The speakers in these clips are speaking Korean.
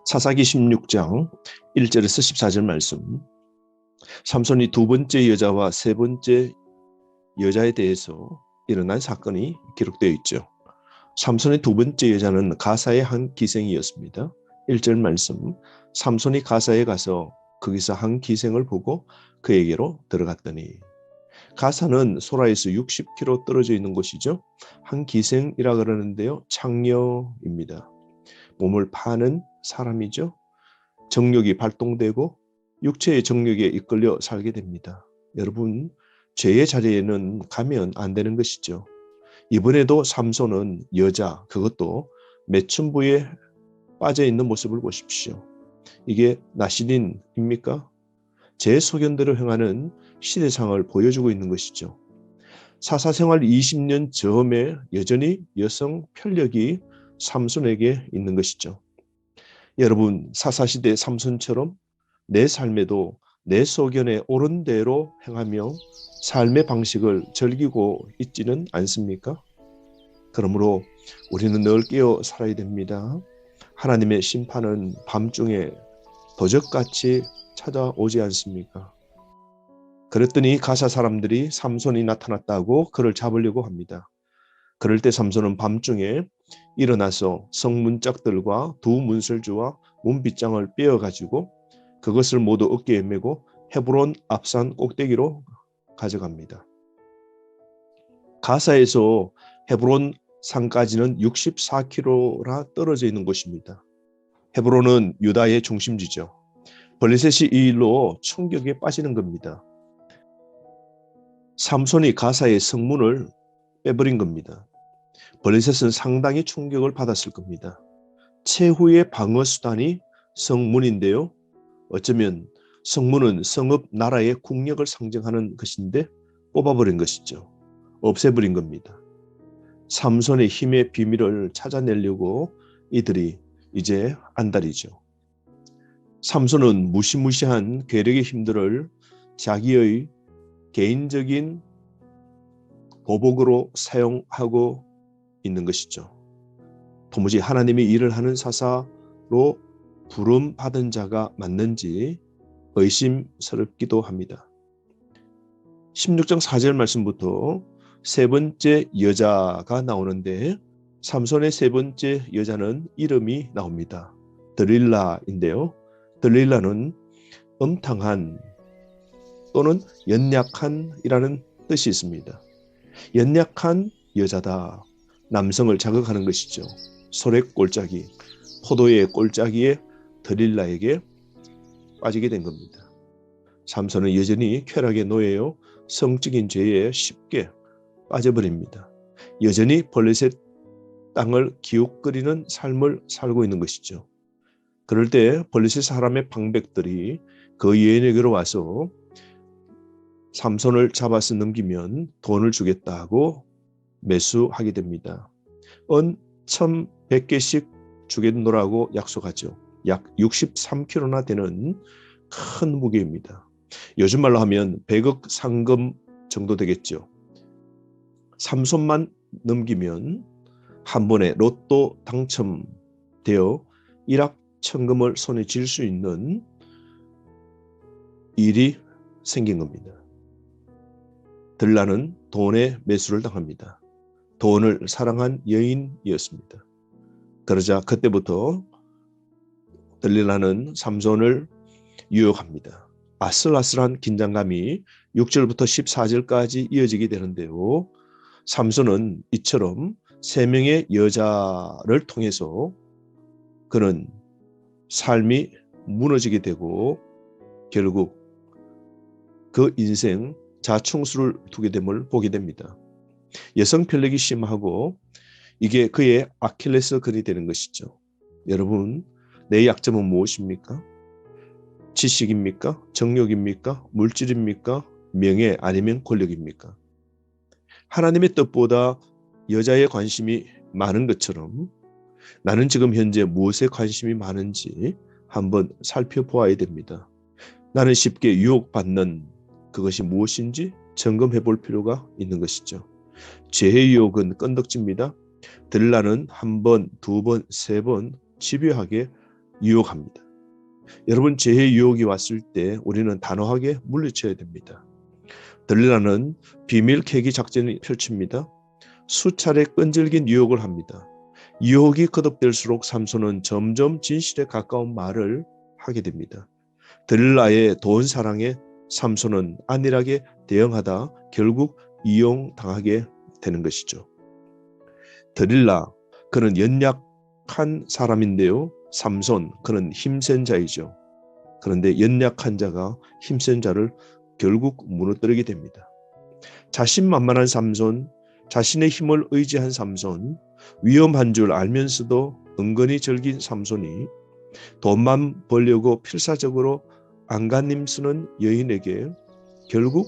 사사기 16장 1절에서 14절 말씀. 삼손이 두 번째 여자와 세 번째 여자에 대해서 일어난 사건이 기록되어 있죠. 삼손의 두 번째 여자는 가사의 한 기생이었습니다. 1절 말씀. 삼손이 가사에 가서 거기서 한 기생을 보고 그에게로 들어갔더니, 가사는 소라에서 60km 떨어져 있는 곳이죠. 한 기생이라 그러는데요, 창녀입니다. 몸을 파는 사람이죠. 정욕이 발동되고 육체의 정욕에 이끌려 살게 됩니다. 여러분, 죄의 자리에는 가면 안 되는 것이죠. 이번에도 삼손은 여자, 그것도 매춘부에 빠져 있는 모습을 보십시오. 이게 나시린입니까? 제 소견대로 행하는 시대상을 보여주고 있는 것이죠. 사사생활 20년 전에 여전히 여성 편력이 삼손에게 있는 것이죠. 여러분, 사사시대 삼손처럼 내 삶에도 내 소견에 옳은 대로 행하며 삶의 방식을 즐기고 있지는 않습니까? 그러므로 우리는 늘 깨어 살아야 됩니다. 하나님의 심판은 밤중에 도적같이 찾아오지 않습니까? 그랬더니 가사 사람들이 삼손이 나타났다고 그를 잡으려고 합니다. 그럴 때 삼손은 밤중에 일어나서 성문짝들과 두 문설주와 문빗장을 빼어가지고 그것을 모두 어깨에 메고 헤브론 앞산 꼭대기로 가져갑니다. 가사에서 헤브론 산까지는 64km나 떨어져 있는 곳입니다. 헤브론은 유다의 중심지죠. 블레셋이 이 일로 충격에 빠지는 겁니다. 삼손이 가사의 성문을 빼버린 겁니다. 블레셋은 상당히 충격을 받았을 겁니다. 최후의 방어 수단이 성문인데요. 어쩌면 성문은 성읍 나라의 국력을 상징하는 것인데 뽑아버린 것이죠. 없애버린 겁니다. 삼손의 힘의 비밀을 찾아내려고 이들이 이제 안달이죠. 삼손은 무시무시한 괴력의 힘들을 자기의 개인적인 보복으로 사용하고 있는 것이죠. 도무지 하나님의 일을 하는 사사로 부름받은 자가 맞는지 의심스럽기도 합니다. 16장 4절 말씀부터 세 번째 여자가 나오는데, 삼손의 세 번째 여자는 이름이 나옵니다. 들릴라인데요. 들릴라는 음탕한 또는 연약한이라는 뜻이 있습니다. 연약한 여자다. 남성을 자극하는 것이죠. 소래 꼴짜기, 포도의 꼴짜기에 들릴라에게 빠지게 된 겁니다. 삼손은 여전히 쾌락의 노예요. 성적인 죄에 쉽게 빠져버립니다. 여전히 블레셋 땅을 기웃거리는 삶을 살고 있는 것이죠. 그럴 때 블레셋 사람의 방백들이 그 여인에게로 와서 삼손을 잡아서 넘기면 돈을 주겠다고 매수하게 됩니다. 은 1100개씩 주겠노라고 약속하죠. 약 63kg나 되는 큰 무게입니다. 요즘 말로 하면 100억 상금 정도 되겠죠. 삼손만 넘기면 한 번에 로또 당첨되어 일확천금을 손에 쥘 수 있는 일이 생긴 겁니다. 들라는 돈에 매수를 당합니다. 돈을 사랑한 여인이었습니다. 그러자 그때부터 들릴라는 삼손을 유혹합니다. 아슬아슬한 긴장감이 6절부터 14절까지 이어지게 되는데요. 삼손은 이처럼 세 명의 여자를 통해서 그는 삶이 무너지게 되고 결국 그 인생 자충수를 두게 됨을 보게 됩니다. 여성 편력이 심하고 이게 그의 아킬레스건이 되는 것이죠. 여러분, 내 약점은 무엇입니까? 지식입니까? 정욕입니까? 물질입니까? 명예 아니면 권력입니까? 하나님의 뜻보다 여자의 관심이 많은 것처럼 나는 지금 현재 무엇에 관심이 많은지 한번 살펴보아야 됩니다. 나는 쉽게 유혹받는 그것이 무엇인지 점검해 볼 필요가 있는 것이죠. 죄의 유혹은 건덕집니다. 들라는 한 번, 두 번, 세 번 집요하게 유혹합니다. 여러분, 죄의 유혹이 왔을 때 우리는 단호하게 물리쳐야 됩니다. 들릴라는 비밀 계기 작전을 펼칩니다. 수차례 끈질긴 유혹을 합니다. 유혹이 거듭될수록 삼손은 점점 진실에 가까운 말을 하게 됩니다. 들릴라의 돈 사랑에 삼손은 안일하게 대응하다 결국 이용당하게 되는 것이죠. 들릴라, 그는 연약한 사람인데요. 삼손, 그는 힘센 자이죠. 그런데 연약한 자가 힘센 자를 결국 무너뜨리게 됩니다. 자신만만한 삼손, 자신의 힘을 의지한 삼손, 위험한 줄 알면서도 은근히 즐긴 삼손이 돈만 벌려고 필사적으로 안간힘 쓰는 여인에게 결국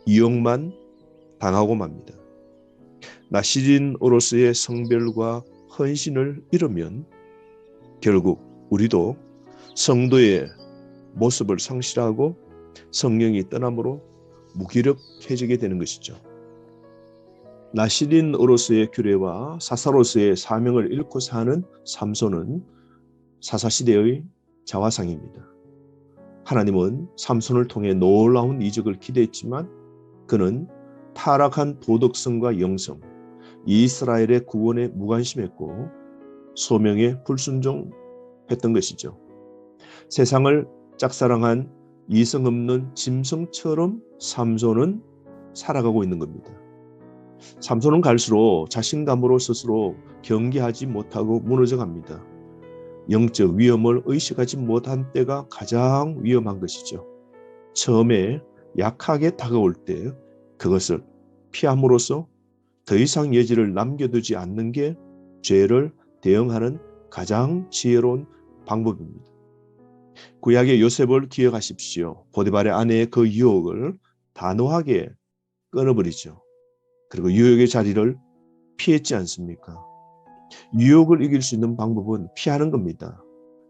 이용만 당하고 맙니다. 나시린으로서의 성별과 헌신을 잃으면 결국 우리도 성도의 모습을 상실하고 성령이 떠남으로 무기력해지게 되는 것이죠. 나시린으로서의 규례와 사사로서의 사명을 잃고 사는 삼손은 사사시대의 자화상입니다. 하나님은 삼손을 통해 놀라운 이적을 기대했지만 그는 타락한 도덕성과 영성, 이스라엘의 구원에 무관심했고 소명에 불순종했던 것이죠. 세상을 짝사랑한 이성 없는 짐승처럼 삼손은 살아가고 있는 겁니다. 삼손은 갈수록 자신감으로 스스로 경계하지 못하고 무너져 갑니다. 영적 위험을 의식하지 못한 때가 가장 위험한 것이죠. 처음에 약하게 다가올 때 그것을 피함으로써 더 이상 여지를 남겨두지 않는 게 죄를 대응하는 가장 지혜로운 방법입니다. 구약의 요셉을 기억하십시오. 보디발의 아내의 그 유혹을 단호하게 끊어버리죠. 그리고 유혹의 자리를 피했지 않습니까? 유혹을 이길 수 있는 방법은 피하는 겁니다.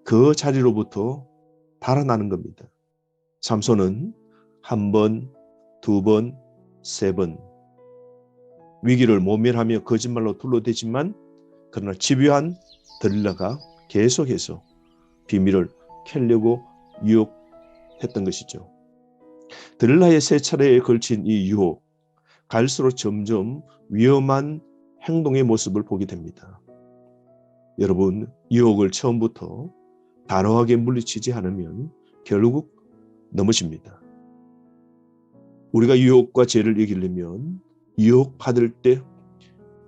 그 자리로부터 달아나는 겁니다. 삼손은 한 번, 두 번, 세 번 위기를 모면하며 거짓말로 둘러대지만 그러나 집요한 들릴라가 계속해서 비밀을 캐려고 유혹했던 것이죠. 들릴라의 세 차례에 걸친 이 유혹, 갈수록 점점 위험한 행동의 모습을 보게 됩니다. 여러분, 유혹을 처음부터 단호하게 물리치지 않으면 결국 넘어집니다. 우리가 유혹과 죄를 이기려면 유혹받을 때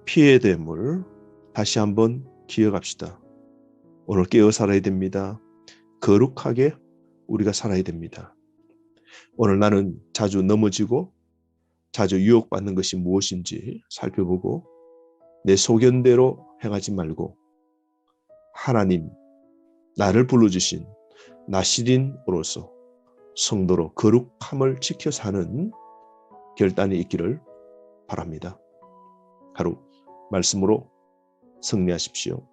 피해야 됨을 다시 한번 기억합시다. 오늘 깨어 살아야 됩니다. 거룩하게 우리가 살아야 됩니다. 오늘 나는 자주 넘어지고 자주 유혹받는 것이 무엇인지 살펴보고 내 소견대로 행하지 말고 하나님, 나를 불러주신 나시린으로서 성도로 거룩함을 지켜 사는 결단이 있기를 바랍니다. 하루 말씀으로 승리하십시오.